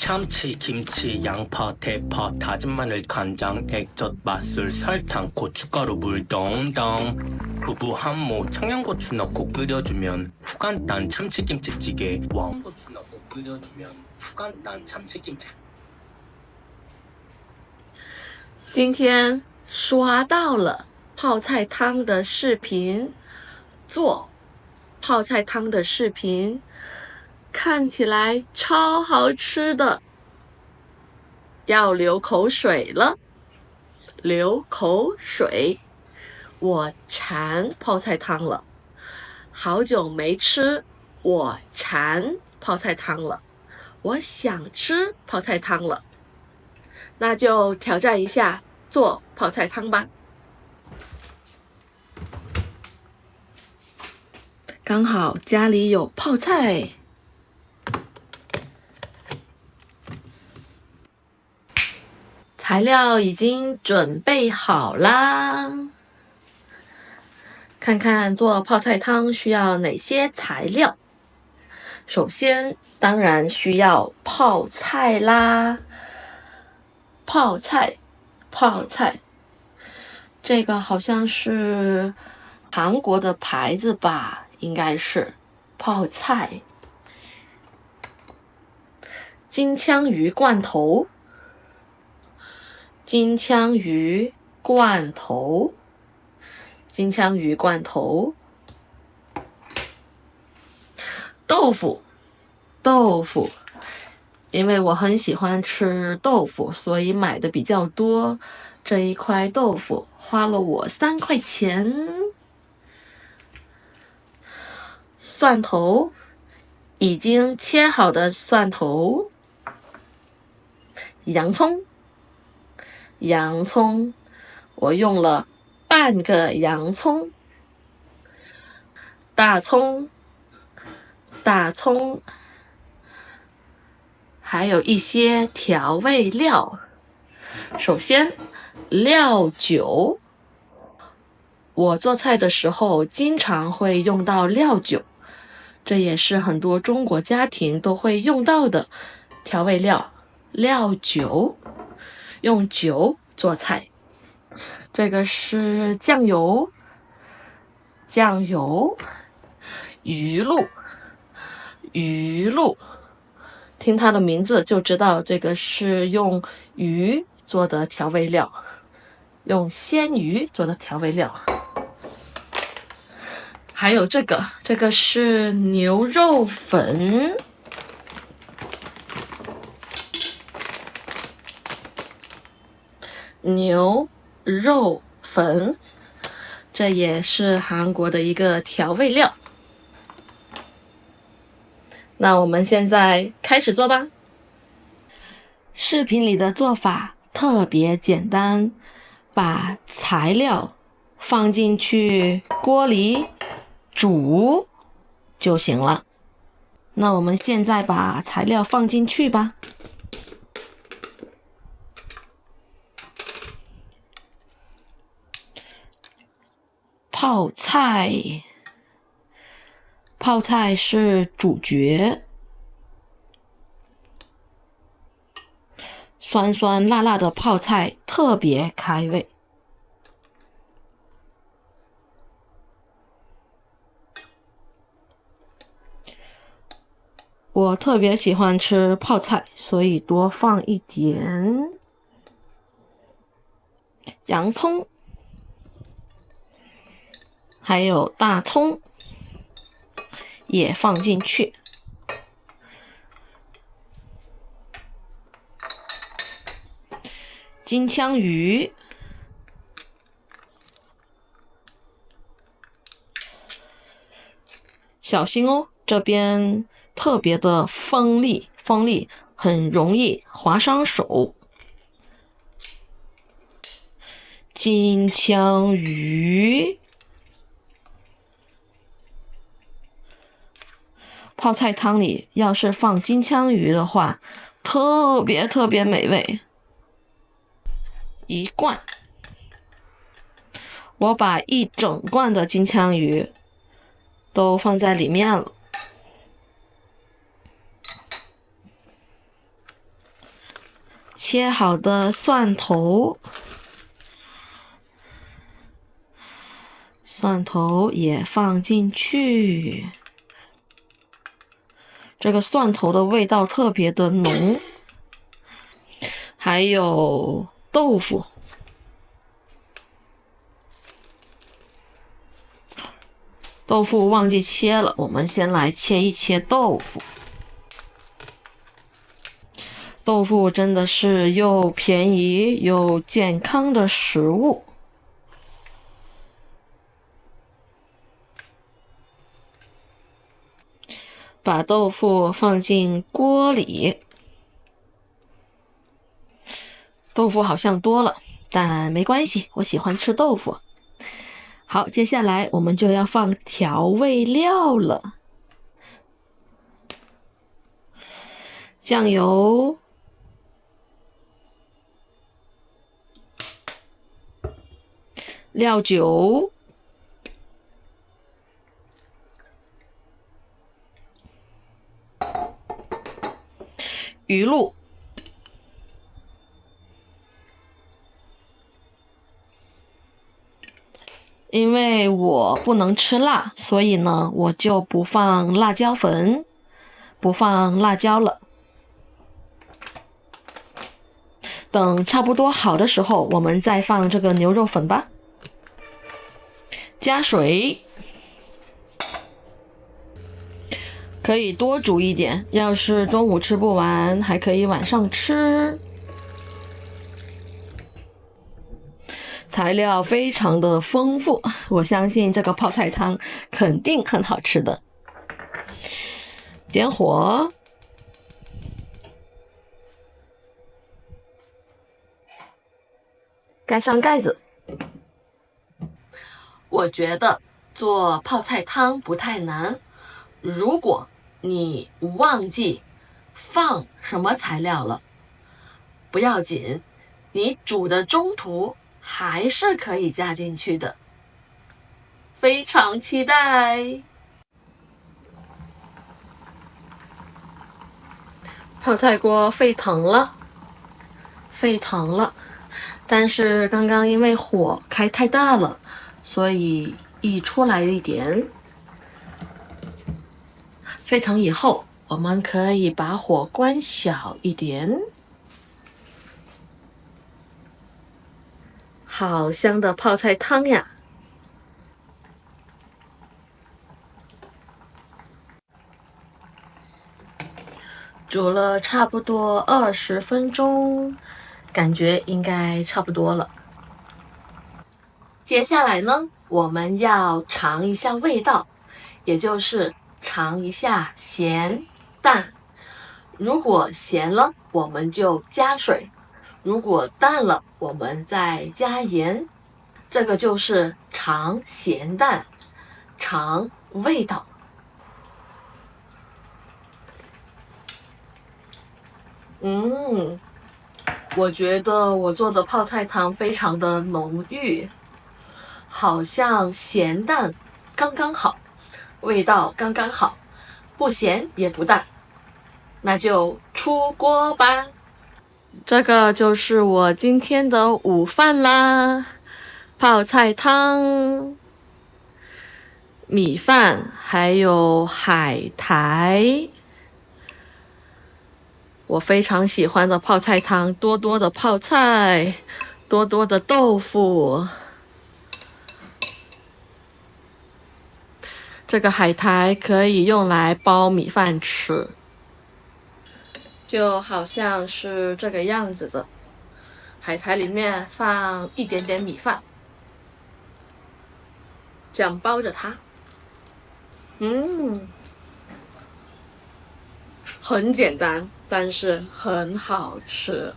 참치, 김치, 양파, 대파, 다진 마늘, 간장, 액젓, 맛술, 설탕, 고춧가루, 물 덩덩. 두부, 한모, 청양고추 넣고 끓여주면 후간단 참치김치찌개. 왕고추 넣고 끓여주면 후간단 참치김치. 今天刷到了泡菜汤的视频，做泡菜汤的视频，看起来超好吃的，要流口水了，流口水，我馋泡菜汤了，好久没吃，我馋泡菜汤了，我想吃泡菜汤了，那就挑战一下做泡菜汤吧。刚好家里有泡菜，材料已经准备好啦。看看做泡菜汤需要哪些材料。首先，当然需要泡菜啦。泡菜，这个好像是韩国的牌子吧。应该是泡菜，金枪鱼罐头，豆腐，因为我很喜欢吃豆腐，所以买的比较多。这一块豆腐花了我3块钱。蒜头，已经切好的蒜头。洋葱，我用了半个洋葱。大葱，还有一些调味料。首先，料酒，我做菜的时候经常会用到料酒。这也是很多中国家庭都会用到的调味料，料酒，用酒做菜。这个是酱油，鱼露，听它的名字就知道这个是用鱼做的调味料，用鲜鱼做的调味料。还有这个是牛肉粉，这也是韩国的一个调味料。那我们现在开始做吧。视频里的做法特别简单，把材料放进去锅里煮就行了。那我们现在把材料放进去吧。泡菜是主角，酸酸辣辣的泡菜特别开胃。我特别喜欢吃泡菜，所以多放一点。洋葱，还有大葱也放进去。金枪鱼，小心哦，这边特别的锋利，很容易划伤手。金枪鱼，泡菜汤里要是放金枪鱼的话，特别美味。1罐，我把1整罐的金枪鱼都放在里面了。切好的蒜头，蒜头也放进去。这个蒜头的味道特别的浓，还有豆腐。豆腐忘记切了，我们先来切一切豆腐。豆腐真的是又便宜又健康的食物。把豆腐放进锅里，豆腐好像多了，但没关系，我喜欢吃豆腐。好，接下来我们就要放调味料了，酱油、料酒、鱼露、因为我不能吃辣，所以呢，我就不放辣椒粉，不放辣椒了。等差不多好的时候，我们再放这个牛肉粉吧。加水，可以多煮一点，要是中午吃不完，还可以晚上吃。材料非常的丰富，我相信这个泡菜汤肯定很好吃的。点火，盖上盖子。我觉得做泡菜汤不太难，如果你忘记放什么材料了，不要紧，你煮的中途还是可以加进去的。非常期待！泡菜锅沸腾了，但是刚刚因为火开太大了，所以溢出来一点。沸腾以后，我们可以把火关小一点。好香的泡菜汤呀！煮了差不多20分钟，感觉应该差不多了。接下来呢，我们要尝一下味道，也就是尝一下咸淡。如果咸了，我们就加水；如果淡了，我们再加盐。这个就是尝咸淡，尝味道。我觉得我做的泡菜汤非常的浓郁，好像咸淡刚刚好，味道刚刚好，不咸也不淡。那就出锅吧。这个就是我今天的午饭啦，泡菜汤、米饭，还有海苔。我非常喜欢的泡菜汤，多多的泡菜，多多的豆腐。这个海苔可以用来包米饭吃，就好像是这个样子的。海苔里面放一点点米饭，这样包着它。很简单，但是很好吃。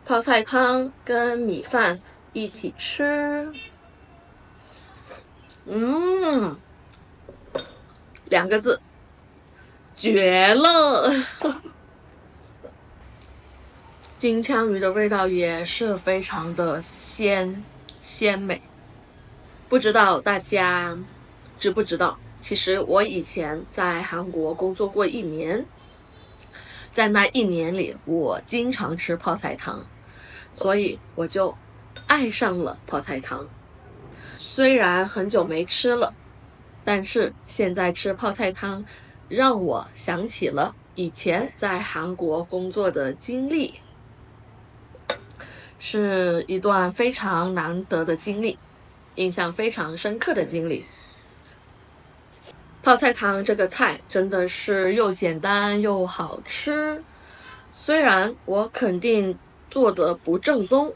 泡菜汤跟米饭一起吃，2个字，绝了！金枪鱼的味道也是非常的鲜美，不知道大家知不知道？其实我以前在韩国工作过1年，在那一年里，我经常吃泡菜汤，所以我就爱上了泡菜汤。虽然很久没吃了，但是现在吃泡菜汤，让我想起了以前在韩国工作的经历，是一段非常难得的经历，印象非常深刻的经历。泡菜汤这个菜真的是又简单又好吃，虽然我肯定做的不正宗，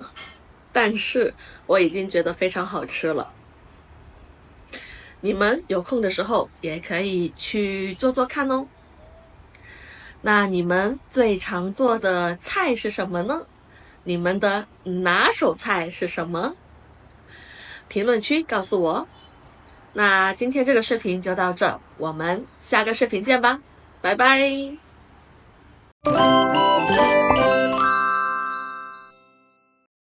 但是我已经觉得非常好吃了。你们有空的时候也可以去做做看哦。那你们最常做的菜是什么呢？你们的拿手菜是什么？评论区告诉我。那今天这个视频就到这，我们下个视频见吧，拜拜。